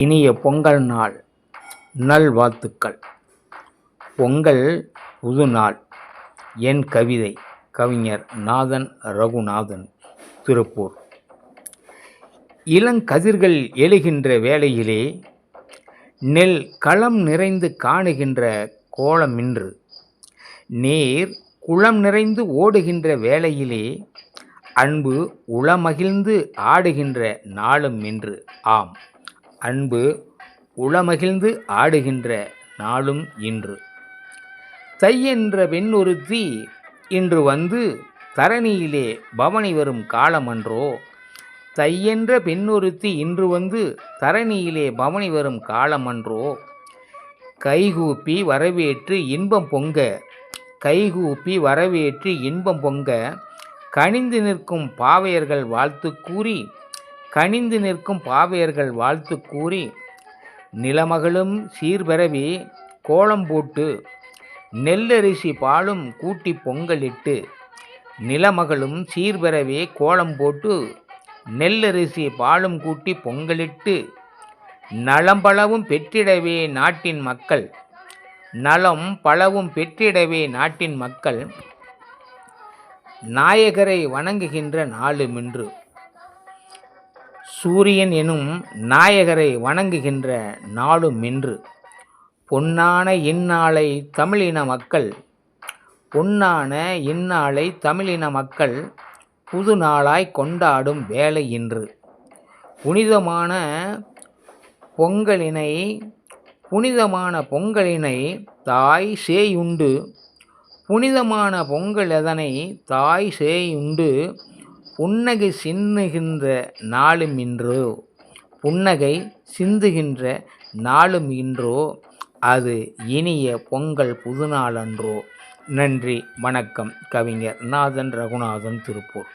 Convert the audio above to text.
இனிய பொங்கல் நாள் நல்வாழ்த்துக்கள். பொங்கல் புதுநாள். என் கவிதை கவிஞர் நாதன் ரகுநாதன், திருப்பூர். இளங்கதிர்கள் எழுகின்ற வேளையிலே நெல் களம் நிறைந்து காணுகின்ற கோலமின்று, நீர் குளம் நிறைந்து ஓடுகின்ற வேளையிலே அன்பு உளமகிழ்ந்து ஆடுகின்ற நாளும் இன்று. ஆம், அன்பு உளமகிழ்ந்து ஆடுகின்ற நாளும் இன்று. தை என்ற பெண்ணொருத்தி இன்று வந்து தரணியிலே பவனி வரும் காலமன்றோ. தை என்ற பெண்ணொருத்தி இன்று வந்து தரணியிலே பவனி வரும் காலமன்றோ. கைகூப்பி வரவேற்று இன்பம் பொங்க, கைகூப்பி வரவேற்று இன்பம் பொங்க, கனிந்து நிற்கும் பாவையர்கள் வாழ்த்து கூறி, கனிந்து நிற்கும் பாவையர்கள் வாழ்த்து கூறி, நிலமகளும் சீர்பெறவே கோலம் போட்டு, நெல்லரிசி பாலும் கூட்டி பொங்கலிட்டு, நிலமகளும் சீர்பெறவே கோலம் போட்டு, நெல்லரிசி பாலும் கூட்டி பொங்கலிட்டு, நலம் பலவும் பெற்றிடவே நாட்டின் மக்கள், நலம் பலவும் பெற்றிடவே நாட்டின் மக்கள் நாயகரை வணங்குகின்ற நாளுமின்று. சூரியன் எனும் நாயகரை வணங்குகின்ற நாளுமின்று. பொன்னான இந்நாளை தமிழின மக்கள், பொன்னான இந்நாளை தமிழின மக்கள் புது நாளாய் கொண்டாடும் வேளை இன்று. புனிதமான பொங்கலினை, புனிதமான பொங்கலினை தாய் சேயுண்டு, புனிதமான பொங்கலதனை தாய் சேயுண்டு, புன்னகை சிந்துகின்ற நாளும் இன்றோ, புன்னகை சிந்துகின்ற நாளும் இன்றோ, அது இனிய பொங்கல் புதுநாள் அன்றோ. நன்றி, வணக்கம். கவிஞர் நாதன் ரகுநாதன், திருப்பூர்.